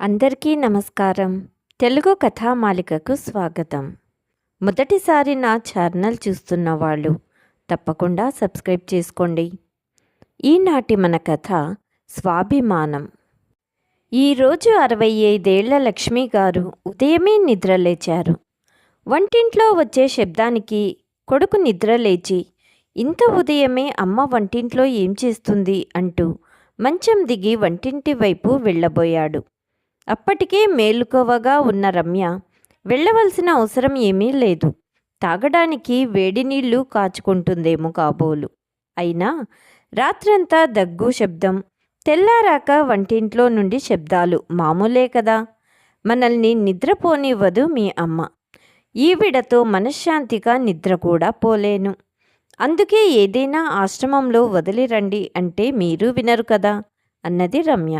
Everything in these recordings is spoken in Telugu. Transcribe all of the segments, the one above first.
అందరికీ నమస్కారం. తెలుగు కథామాలికకు స్వాగతం. మొదటిసారి నా ఛానల్ చూస్తున్న వాళ్ళు తప్పకుండా సబ్స్క్రైబ్ చేసుకోండి. ఈనాటి మన కథ స్వాభిమానం. ఈరోజు 65 లక్ష్మి గారు ఉదయమే నిద్రలేచారు. వంటింట్లో వచ్చే శబ్దానికి కొడుకు నిద్రలేచి, ఇంత ఉదయమే అమ్మ వంటింట్లో ఏం చేస్తుంది అంటూ మంచం దిగి వంటింటి వైపు వెళ్ళబోయాడు. అప్పటికే మేలుకోవగా ఉన్న రమ్య వెళ్ళవలసిన అవసరం ఏమీ లేదు. తాగడానికి వేడి నీళ్లు కాచుకుంటుందేమో కాబోలు. అయినా రాత్రంతా దగ్గు శబ్దం, తెల్లారాక వంటింట్లో నుండి శబ్దాలు మామూలే కదా. మనల్ని నిద్రపోనివ్వదు మీ అమ్మ. ఈవిడతో మనశ్శాంతిగా నిద్ర కూడా పోలేను. అందుకే ఏదైనా ఆశ్రమంలో వదిలిరండి అంటే మీరు వినరు కదా అన్నది రమ్య.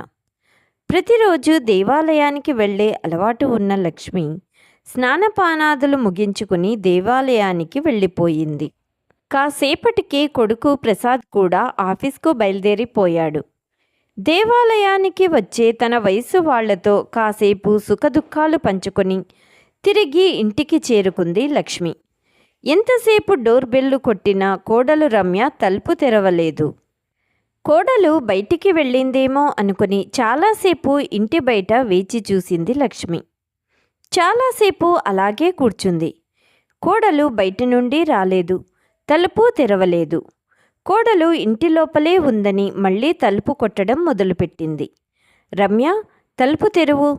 ప్రతిరోజు దేవాలయానికి వెళ్ళే అలవాటు ఉన్న లక్ష్మి స్నానపానాదులు ముగించుకుని దేవాలయానికి వెళ్ళిపోయింది. కాసేపటికి కొడుకు ప్రసాద్ కూడా ఆఫీస్కు బయలుదేరిపోయాడు. దేవాలయానికి వచ్చే తన వయసు వాళ్లతో కాసేపు సుఖదుఖాలు పంచుకొని తిరిగి ఇంటికి చేరుకుంది లక్ష్మి. ఎంతసేపు డోర్ బెల్లు కొట్టినా కోడలు రమ్య తలుపు తెరవలేదు. కోడలు బయటికి వెళ్ళిందేమో అనుకుని చాలాసేపు ఇంటి బయట వేచి చూసింది లక్ష్మి. చాలాసేపు అలాగే కూర్చుంది. కోడలు బయట నుండి రాలేదు, తలుపు తెరవలేదు. కోడలు ఇంటి లోపలే ఉందని మళ్ళీ తలుపు కొట్టడం మొదలుపెట్టింది. రమ్య, తలుపు తెరువు,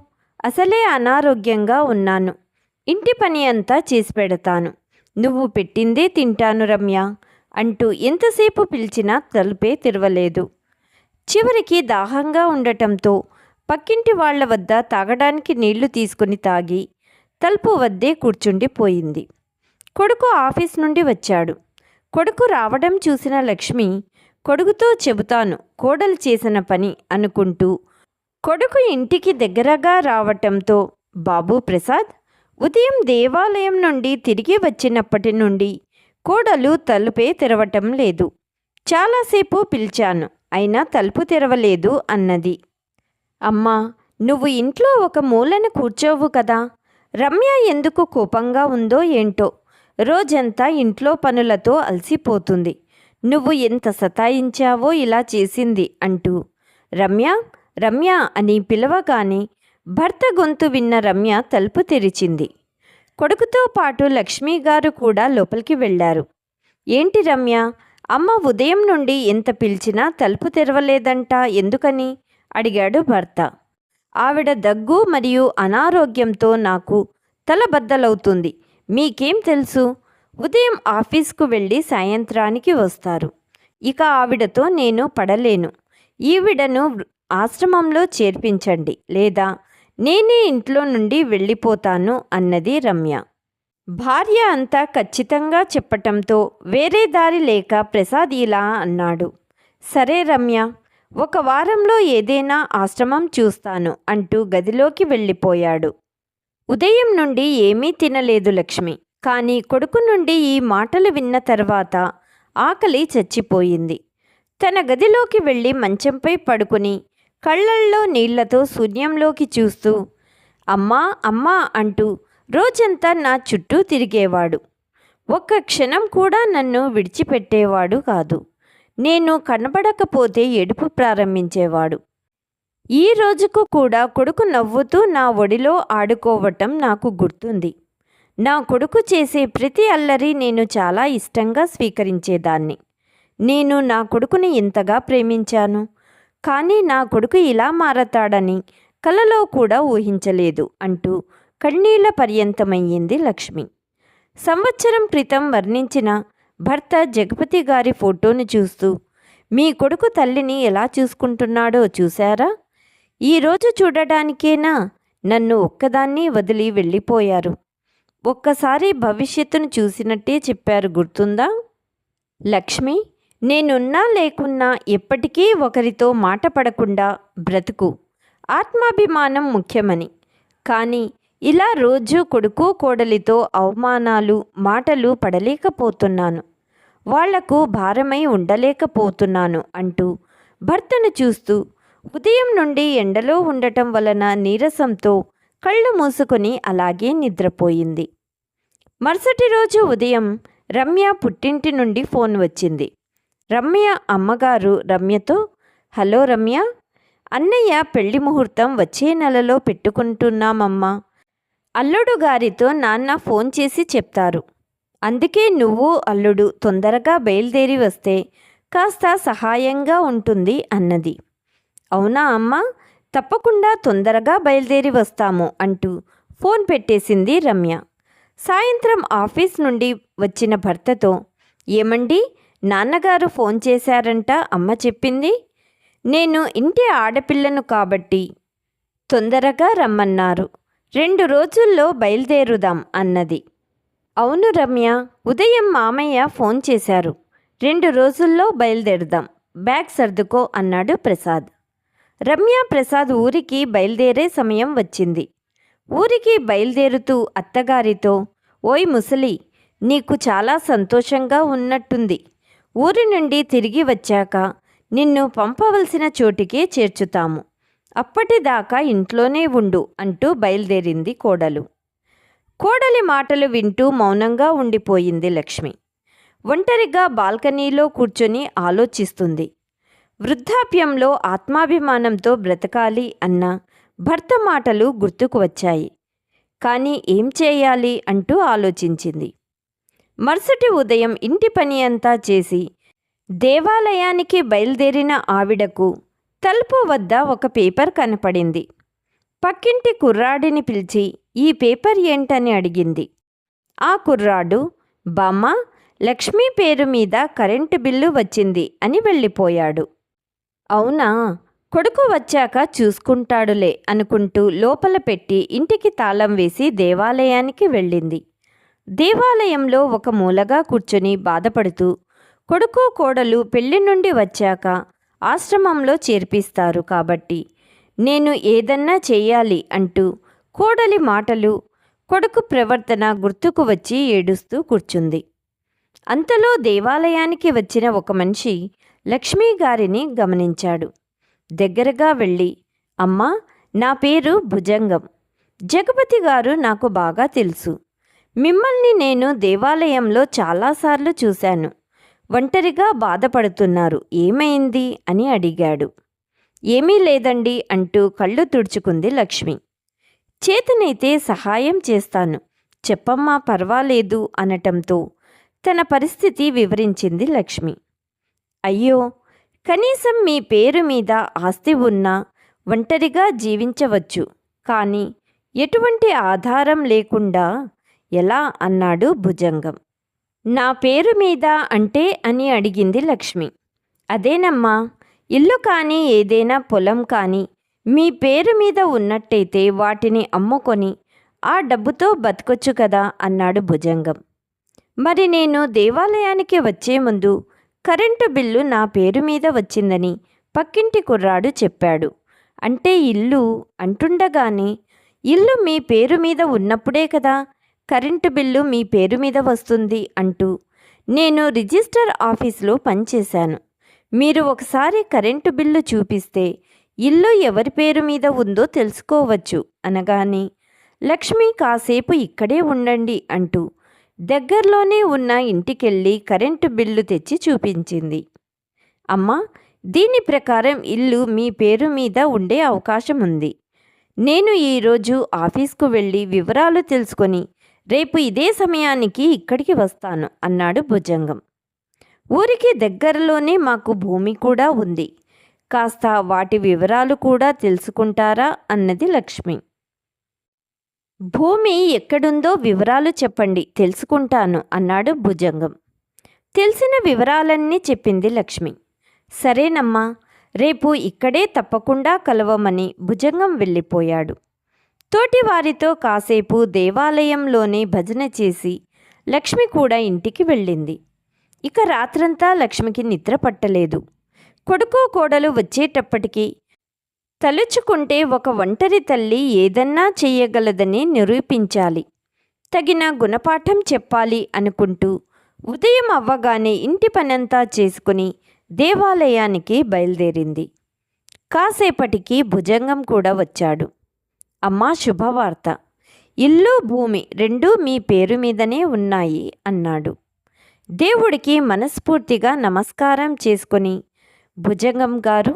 అసలే అనారోగ్యంగా ఉన్నాను, ఇంటి పని అంతా చేసి పెడతాను, నువ్వు పెట్టిందే తింటాను రమ్య అంటూ ఎంతసేపు పిలిచినా తలుపే తెరవలేదు. చివరికి దాహంగా ఉండటంతో పక్కింటి వాళ్ల వద్ద తాగడానికి నీళ్లు తీసుకుని తాగి తలుపు వద్దే కూర్చుండిపోయింది. కొడుకు ఆఫీస్ నుండి వచ్చాడు. కొడుకు రావడం చూసిన లక్ష్మి కొడుకుతో చెబుతాను కోడలు చేసిన పని అనుకుంటూ కొడుకు ఇంటికి దగ్గరగా రావటంతో, బాబు ప్రసాద్, ఉదయం దేవాలయం నుండి తిరిగి వచ్చినప్పటి నుండి కోడలు తలుపే తెరవటం లేదు. చాలాసేపు పిలిచాను, అయినా తలుపు తెరవలేదు అన్నది. అమ్మా, నువ్వు ఇంట్లో ఒక మూలన కూర్చోవు కదా. రమ్య ఎందుకు కోపంగా ఉందో ఏంటో, రోజంతా ఇంట్లో పనులతో అలసిపోతుంది. నువ్వు ఎంత సతాయించావో ఇలా చేసింది అంటూ రమ్య రమ్య అని పిలవగానే భర్త గొంతు విన్న రమ్య తలుపు తెరిచింది. కొడుకుతో పాటు లక్ష్మీ గారు కూడా లోపలికి వెళ్ళారు. ఏంటి రమ్య, అమ్మ ఉదయం నుండి ఎంత పిలిచినా తలుపు తెరవలేదంట, ఎందుకని అడిగాడు భర్త. ఆవిడ దగ్గు మరియు అనారోగ్యంతో నాకు తలబద్దలవుతుంది. మీకేం తెలుసు? ఉదయం ఆఫీస్కు వెళ్ళి సాయంత్రానికి వస్తారు. ఇక ఆవిడతో నేను పడలేను. ఈవిడను ఆశ్రమంలో చేర్పించండి, లేదా నేనే ఇంట్లో నుండి వెళ్ళిపోతాను అన్నది రమ్య. భార్య అంతా ఖచ్చితంగా చెప్పటంతో వేరే దారి లేక ప్రసాద్ ఇలా అన్నాడు. సరే రమ్య, ఒక వారంలో ఏదైనా ఆశ్రమం చూస్తాను అంటూ గదిలోకి వెళ్ళిపోయాడు. ఉదయం నుండి ఏమీ తినలేదు లక్ష్మి. కానీ కొడుకు నుండి ఈ మాటలు విన్న తర్వాత ఆకలి చచ్చిపోయింది. తన గదిలోకి వెళ్ళి మంచంపై పడుకుని కళ్ళల్లో నీళ్లతో శూన్యంలోకి చూస్తూ అమ్మా అమ్మా అంటూ రోజంతా నా చుట్టూ తిరిగేవాడు. ఒక్క క్షణం కూడా నన్ను విడిచిపెట్టేవాడు కాదు. నేను కనబడకపోతే ఏడుపు ప్రారంభించేవాడు. ఈ రోజుకు కూడా కొడుకు నవ్వుతూ నా ఒడిలో ఆడుకోవటం నాకు గుర్తుంది. నా కొడుకు చేసే ప్రతి అల్లరి నేను చాలా ఇష్టంగా స్వీకరించేదాన్ని. నేను నా కొడుకుని ఇంతగా ప్రేమించాను. కానీ నా కొడుకు ఇలా మారతాడని కలలో కూడా ఊహించలేదు అంటూ కన్నీళ్ల పర్యంతమయ్యింది లక్ష్మి. సంవత్సరం క్రితం వర్ణించిన భర్త జగపతి గారి ఫోటోను చూస్తూ, మీ కొడుకు తల్లిని ఎలా చూసుకుంటున్నాడో చూశారా? ఈరోజు చూడడానికేనా నన్ను ఒక్కదాన్ని వదిలి వెళ్ళిపోయారు? ఒక్కసారి భవిష్యత్తును చూసినట్టే చెప్పారు, గుర్తుందా? లక్ష్మి, నేనున్నా లేకున్నా ఎప్పటికీ ఒకరితో మాట పడకుండా బ్రతుకు. ఆత్మాభిమానం ముఖ్యమని. కానీ ఇలా రోజు కొడుకు కోడలితో అవమానాలు మాటలు పడలేకపోతున్నాను. వాళ్లకు భారమై ఉండలేకపోతున్నాను అంటూ భర్తను చూస్తూ ఉదయం నుండి ఎండలో ఉండటం వలన నీరసంతో కళ్ళు మూసుకొని అలాగే నిద్రపోయింది. మరుసటి రోజు ఉదయం రమ్య పుట్టింటి నుండి ఫోన్ వచ్చింది. రమ్య అమ్మగారు రమ్యతో, హలో రమ్య, అన్నయ్య పెళ్లి ముహూర్తం వచ్చే నెలలో పెట్టుకుంటున్నామమ్మా. అల్లుడు గారితో నాన్న ఫోన్ చేసి చెప్తారు. అందుకే నువ్వు అల్లుడు తొందరగా బయలుదేరి వస్తే కాస్త సహాయంగా ఉంటుంది అన్నది. అవునా అమ్మా, తప్పకుండా తొందరగా బయలుదేరి వస్తాము అంటూ ఫోన్ పెట్టేసింది రమ్య. సాయంత్రం ఆఫీస్ నుండి వచ్చిన భర్తతో, ఏమండి, నాన్నగారు ఫోన్ చేశారంట, అమ్మ చెప్పింది. నేను ఇంటి ఆడపిల్లను కాబట్టి తొందరగా రమ్మన్నారు. 2 రోజుల్లో బయలుదేరుదాం అన్నది. అవును రమ్య, ఉదయం మామయ్య ఫోన్ చేశారు. 2 రోజుల్లో బయలుదేరుదాం, బ్యాగ్ సర్దుకో అన్నాడు ప్రసాద్. రమ్య ప్రసాద్ ఊరికి బయలుదేరే సమయం వచ్చింది. ఊరికి బయలుదేరుతూ అత్తగారితో, ఓయ్ ముసలి, నీకు చాలా సంతోషంగా ఉన్నట్టుంది. ఊరి నుండి తిరిగి వచ్చాక నిన్ను పంపవలసిన చోటికే చేర్చుతాము. అప్పటిదాకా ఇంట్లోనే ఉండు అంటూ బయలుదేరింది కోడలు. కోడలి మాటలు వింటూ మౌనంగా ఉండిపోయింది లక్ష్మి. ఒంటరిగా బాల్కనీలో కూర్చొని ఆలోచిస్తుంది. వృద్ధాప్యంలో ఆత్మాభిమానంతో బ్రతకాలి అన్న భర్త మాటలు గుర్తుకు వచ్చాయి. కానీ ఏం చేయాలి అంటూ ఆలోచించింది. మరుసటి ఉదయం ఇంటి పని అంతా చేసి దేవాలయానికి బయలుదేరిన ఆవిడకు తలుపు వద్ద ఒక పేపర్ కనపడింది. పక్కింటి కుర్రాడిని పిలిచి ఈ పేపర్ ఏంటని అడిగింది. ఆ కుర్రాడు, బామ్మ, లక్ష్మీ పేరు మీద కరెంటు బిల్లు వచ్చింది అని వెళ్ళిపోయాడు. అవునా, కొడుకు వచ్చాక చూసుకుంటాడులే అనుకుంటూ లోపల పెట్టి ఇంటికి తాళం వేసి దేవాలయానికి వెళ్ళింది. దేవాలయంలో ఒక మూలగా కూర్చొని బాధపడుతూ, కొడుకు కోడలు పెళ్లి నుండి వచ్చాక ఆశ్రమంలో చేర్పిస్తారు కాబట్టి నేను ఏదన్నా చేయాలి అంటూ కోడలి మాటలు, కొడుకు ప్రవర్తన గుర్తుకు వచ్చి ఏడుస్తూ కూర్చుంది. అంతలో దేవాలయానికి వచ్చిన ఒక మనిషి లక్ష్మీ గారిని గమనించాడు. దగ్గరగా వెళ్ళి, అమ్మా, నా పేరు భుజంగం. జగపతి గారు నాకు బాగా తెలుసు. మిమ్మల్ని నేను దేవాలయంలో చాలాసార్లు చూశాను. ఒంటరిగా బాధపడుతున్నారు, ఏమైంది అని అడిగాడు. ఏమీ లేదండి అంటూ కళ్ళు తుడుచుకుంది లక్ష్మి. చేతనైతే సహాయం చేస్తాను, చెప్పమ్మా, పర్వాలేదు అనటంతో తన పరిస్థితి వివరించింది లక్ష్మి. అయ్యో, కనీసం మీ పేరు మీద ఆస్తి ఉన్నా ఒంటరిగా జీవించవచ్చు, కానీ ఎటువంటి ఆధారం లేకుండా ఎలా అన్నాడు భుజంగం. నా పేరు మీద అంటే అని అడిగింది లక్ష్మి. అదేనమ్మా, ఇల్లు కానీ ఏదైనా పొలం కానీ మీ పేరు మీద ఉన్నట్టయితే వాటిని అమ్ముకొని ఆ డబ్బుతో బతకొచ్చు కదా అన్నాడు భుజంగం. మరి నేను దేవాలయానికి వచ్చే ముందు కరెంటు బిల్లు నా పేరు మీద వచ్చిందని పక్కింటి కుర్రాడు చెప్పాడు. అంటే ఇల్లు అంటుండగానే, ఇల్లు మీ పేరు మీద ఉన్నప్పుడే కదా కరెంటు బిల్లు మీ పేరు మీద వస్తుంది అంటూ నేను రిజిస్టర్ ఆఫీసులో పనిచేశాను. మీరు ఒకసారి కరెంటు బిల్లు చూపిస్తే ఇల్లు ఎవరి పేరు మీద ఉందో తెలుసుకోవచ్చు అనగానే, లక్ష్మి కాసేపు ఇక్కడే ఉండండి అంటూ దగ్గరలోనే ఉన్న ఇంటికెళ్ళి కరెంటు బిల్లు తెచ్చి చూపించింది. అమ్మా, దీని ప్రకారం ఇల్లు మీ పేరు మీద ఉండే అవకాశం ఉంది. నేను ఈరోజు ఆఫీస్కు వెళ్ళి వివరాలు తెలుసుకొని రేపు ఇదే సమయానికి ఇక్కడికి వస్తాను అన్నాడు భుజంగం. ఊరికి దగ్గరలోనే మాకు భూమి కూడా ఉంది, కాస్త వాటి వివరాలు కూడా తెలుసుకుంటారా అన్నది లక్ష్మి. భూమి ఎక్కడుందో వివరాలు చెప్పండి, తెలుసుకుంటాను అన్నాడు భుజంగం. తెలిసిన వివరాలన్నీ చెప్పింది లక్ష్మి. సరేనమ్మా, రేపు ఇక్కడే తప్పకుండా కలవమని భుజంగం వెళ్ళిపోయాడు. తోటివారితో కాసేపు దేవాలయంలోనే భజన చేసి లక్ష్మి కూడా ఇంటికి వెళ్ళింది. ఇక రాత్రంతా లక్ష్మికి నిద్ర పట్టలేదు. కొడుకు కోడలు వచ్చేటప్పటికి తలుచుకుంటే ఒక ఒంటరి తల్లి ఏదన్నా చెయ్యగలదని నిరూపించాలి, తగిన గుణపాఠం చెప్పాలి అనుకుంటూ ఉదయం అవ్వగానే ఇంటి పనంతా చేసుకుని దేవాలయానికి బయలుదేరింది. కాసేపటికి భుజంగం కూడా వచ్చాడు. అమ్మా, శుభవార్త, ఇల్లు భూమి రెండూ మీ పేరు మీదనే ఉన్నాయి అన్నాడు. దేవుడికి మనస్ఫూర్తిగా నమస్కారం చేసుకొని, భుజంగం గారు,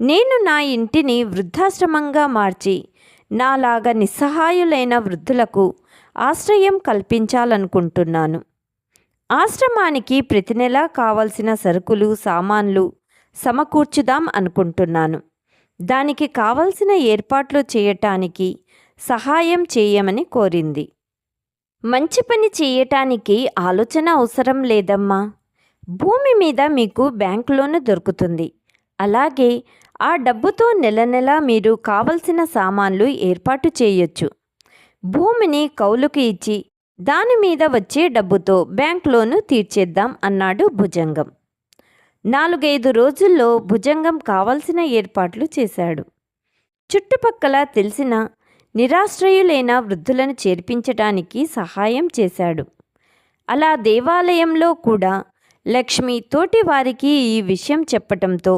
నేను నా ఇంటిని వృద్ధాశ్రమంగా మార్చి నాలాగా నిస్సహాయులైన వృద్ధులకు ఆశ్రయం కల్పించాలనుకుంటున్నాను. ఆశ్రమానికి ప్రతి నెలా కావలసిన సరుకులు సామాన్లు సమకూర్చుదాం అనుకుంటున్నాను. దానికి కావలసిన ఏర్పాట్లు చేయటానికి సహాయం చేయమని కోరింది. మంచి పని చేయటానికి ఆలోచన అవసరం లేదమ్మా. భూమి మీద మీకు బ్యాంక్ లోన్ దొరుకుతుంది. అలాగే ఆ డబ్బుతో నెల నెలా మీరు కావలసిన సామాన్లు ఏర్పాటు చేయొచ్చు. భూమిని కౌలుకు ఇచ్చి దాని మీద వచ్చే డబ్బుతో బ్యాంక్ లోను తీర్చేద్దాం అన్నాడు భుజంగం. 4-5 రోజుల్లో భుజంగం కావలసిన ఏర్పాట్లు చేశాడు. చుట్టుపక్కల తెలిసిన నిరాశ్రయులైన వృద్ధులను చేర్పించటానికి సహాయం చేశాడు. అలా దేవాలయంలో కూడా లక్ష్మి తోటి వారికి ఈ విషయం చెప్పటంతో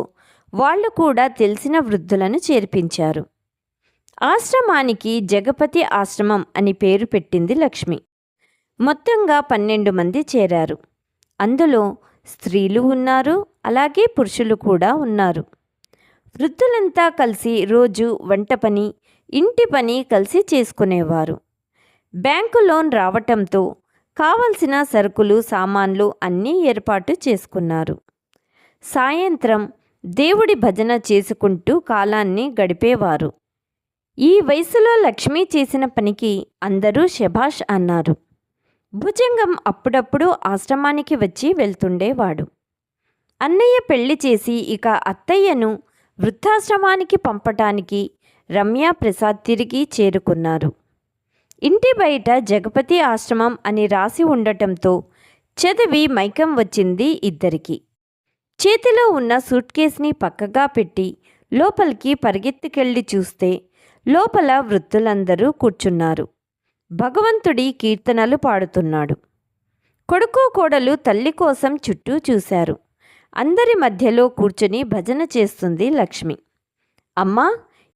వాళ్ళు కూడా తెలిసిన వృద్ధులను చేర్పించారు. ఆశ్రమానికి జగపతి ఆశ్రమం అని పేరు పెట్టింది లక్ష్మి. మొత్తంగా 12 మంది చేరారు. అందులో స్త్రీలు ఉన్నారు, అలాగే పురుషులు కూడా ఉన్నారు. వృద్ధులంతా కలిసి రోజు వంట పని, ఇంటి పని కలిసి చేసుకునేవారు. బ్యాంకు లోన్ రావటంతో కావలసిన సరుకులు సామాన్లు అన్నీ ఏర్పాటు చేసుకున్నారు. సాయంత్రం దేవుడి భజన చేసుకుంటూ కాలాన్ని గడిపేవారు. ఈ వయసులో లక్ష్మి చేసిన పనికి అందరూ శభాష్ అన్నారు. భుజంగం అప్పుడప్పుడు ఆశ్రమానికి వచ్చి వెళ్తుండేవాడు. అన్నయ్య పెళ్లి చేసి ఇక అత్తయ్యను వృద్ధాశ్రమానికి పంపటానికి రమ్య ప్రసాద్ తిరిగి చేరుకున్నారు. ఇంటి బయట జగపతి ఆశ్రమం అని రాసి ఉండటంతో చదివి మైకం వచ్చింది ఇద్దరికి. చేతిలో ఉన్న సూట్ కేసుని పక్కగా పెట్టి లోపలికి పరిగెత్తుకెళ్ళి చూస్తే లోపల వృద్ధులందరూ కూర్చున్నారు. భగవంతుడి కీర్తనలు పాడుతున్నాడు. కొడుకు కోడలు తల్లి కోసం చుట్టూ చూశారు. అందరి మధ్యలో కూర్చుని భజన చేస్తుంది లక్ష్మి. అమ్మా,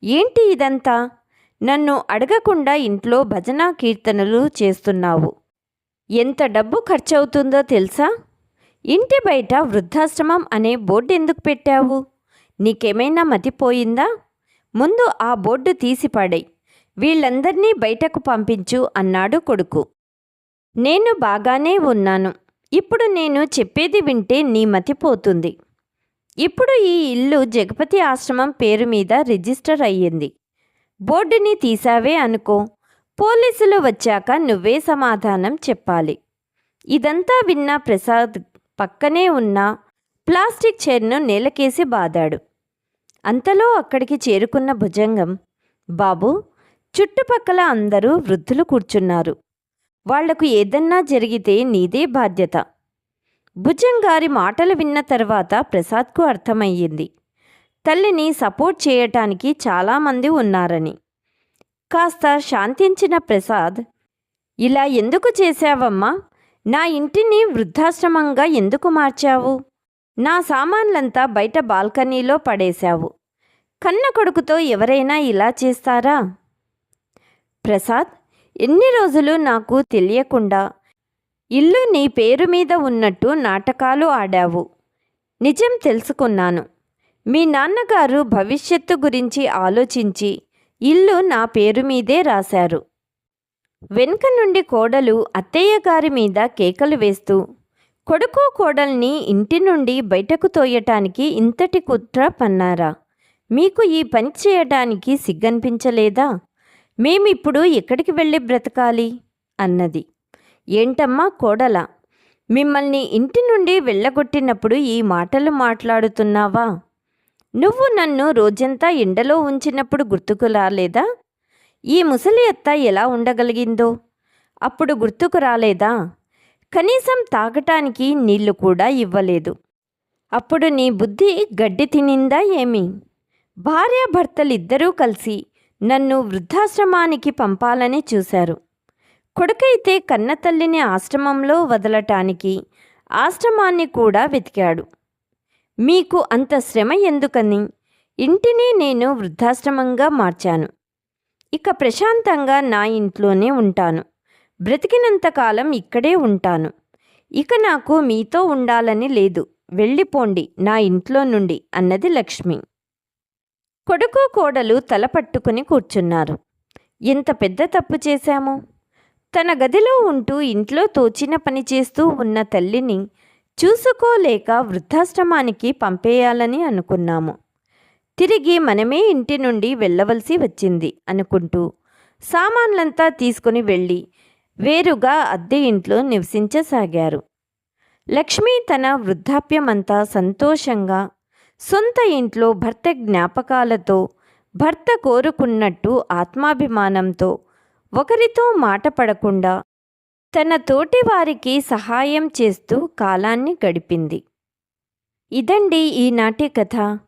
ఏంటి ఇదంతా? నన్ను అడగకుండా ఇంట్లో భజన కీర్తనలు చేస్తున్నావు. ఎంత డబ్బు ఖర్చవుతుందో తెలుసా? ఇంటి బయట వృద్ధాశ్రమం అనే బోర్డు ఎందుకు పెట్టావు? నీకేమైనా మతిపోయిందా? ముందు ఆ బోర్డు తీసిపడేయ్, వీళ్ళందర్నీ బయటకు పంపించు అన్నాడు కొడుకు. నేను బాగానే ఉన్నాను. ఇప్పుడు నేను చెప్పేది వింటే నీ మతిపోతుంది. ఇప్పుడు ఈ ఇల్లు జగపతి ఆశ్రమం పేరు మీద రిజిస్టర్ అయ్యింది. బోర్డుని తీసావే అనుకో, పోలీసులు వచ్చాక నువ్వే సమాధానం చెప్పాలి. ఇదంతా విన్న ప్రసాద్ పక్కనే ఉన్న ప్లాస్టిక్ చైర్ను నేలకేసి బాదాడు. అంతలో అక్కడికి చేరుకున్న భుజంగం, బాబు, చుట్టుపక్కల అందరూ వృద్ధులు కూర్చున్నారు. వాళ్లకు ఏదన్నా జరిగితే నీదే బాధ్యత. భుజంగారి మాటలు విన్న తర్వాత ప్రసాద్కు అర్థమయ్యింది, తల్లిని సపోర్ట్ చేయటానికి చాలామంది ఉన్నారని. కాస్త శాంతించిన ప్రసాద్, ఇలా ఎందుకు చేశావమ్మా? నా ఇంటిని వృద్ధాశ్రమంగా ఎందుకు మార్చావు? నా సామాన్లంతా బయట బాల్కనీలో పడేశావు. కన్న కొడుకుతో ఎవరైనా ఇలా చేస్తారా? ప్రసాద్, ఎన్ని రోజులు నాకు తెలియకుండా ఇల్లు నీ పేరు మీద ఉన్నట్టు నాటకాలు ఆడావు. నిజం తెలుసుకున్నాను. మీ నాన్నగారు భవిష్యత్తు గురించి ఆలోచించి ఇల్లు నా పేరు మీదే రాశారు. వెనుక నుండి కోడలు అత్తయ్య గారి మీద కేకలు వేస్తూ, కొడుకు కోడల్ని ఇంటి నుండి బయటకు తోయటానికి ఇంతటి కుట్ర పన్నారా? మీకు ఈ పని చేయడానికి సిగ్గనిపించలేదా? మేమిప్పుడు ఎక్కడికి వెళ్ళి బ్రతకాలి అన్నది. ఏంటమ్మా కోడలా, మిమ్మల్ని ఇంటి నుండి వెళ్ళగొట్టినప్పుడు ఈ మాటలు మాట్లాడుతున్నావా? నువ్వు నన్ను రోజంతా ఎండలో ఉంచినప్పుడు గుర్తుకు రాలేదా? ఈ ముసలి అత్త ఎలా ఉండగలిగిందో అప్పుడు గుర్తుకు రాలేదా? కనీసం తాగటానికి నీళ్లు కూడా ఇవ్వలేదు. అప్పుడు నీ బుద్ధి గడ్డి తినిందా ఏమి? భార్యాభర్తలిద్దరూ కలిసి నన్ను వృద్ధాశ్రమానికి పంపాలని చూశారు. కొడుకైతే కన్నతల్లిని ఆశ్రమంలో వదలటానికి ఆశ్రమాన్ని కూడా వెతికాడు. మీకు అంత శ్రమ ఎందుకని ఇంటిని నేను వృద్ధాశ్రమంగా మార్చాను. ఇక ప్రశాంతంగా నా ఇంట్లోనే ఉంటాను. బ్రతికినంతకాలం ఇక్కడే ఉంటాను. ఇక నాకు మీతో ఉండాలని లేదు. వెళ్ళిపోండి నా ఇంట్లో నుండి అన్నది లక్ష్మి. కొడుకు కోడలు తల పట్టుకుని కూర్చున్నారు. ఎంత పెద్ద తప్పు చేశాము. తన గదిలో ఉంటూ ఇంట్లో తోచిన పని చేస్తూ ఉన్న తల్లిని చూసుకోలేక వృద్ధాశ్రమానికి పంపేయాలని అనుకున్నాము. తిరిగి మనమే ఇంటి నుండి వెళ్ళవలసి వచ్చింది అనుకుంటూ సామాన్లంతా తీసుకుని వెళ్ళి వేరుగా అద్దె ఇంట్లో నివసించసాగారు. లక్ష్మి తన వృద్ధాప్యమంతా సంతోషంగా సొంత ఇంట్లో భర్త జ్ఞాపకాలతో, భర్త కోరుకున్నట్టు ఆత్మాభిమానంతో, ఒకరితో మాట పడకుండా తన తోటి వారికి సహాయం చేస్తూ కాలాన్ని గడిపింది. ఇదండి ఈనాటి కథ.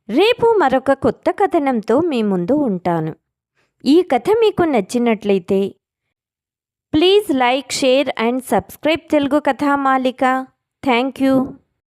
రేపు మరొక కొత్త కథనంతో మీ ముందు ఉంటాను. ఈ కథ మీకు నచ్చినట్లయితే please like, share and subscribe Telugu Kathamalika. Thank you.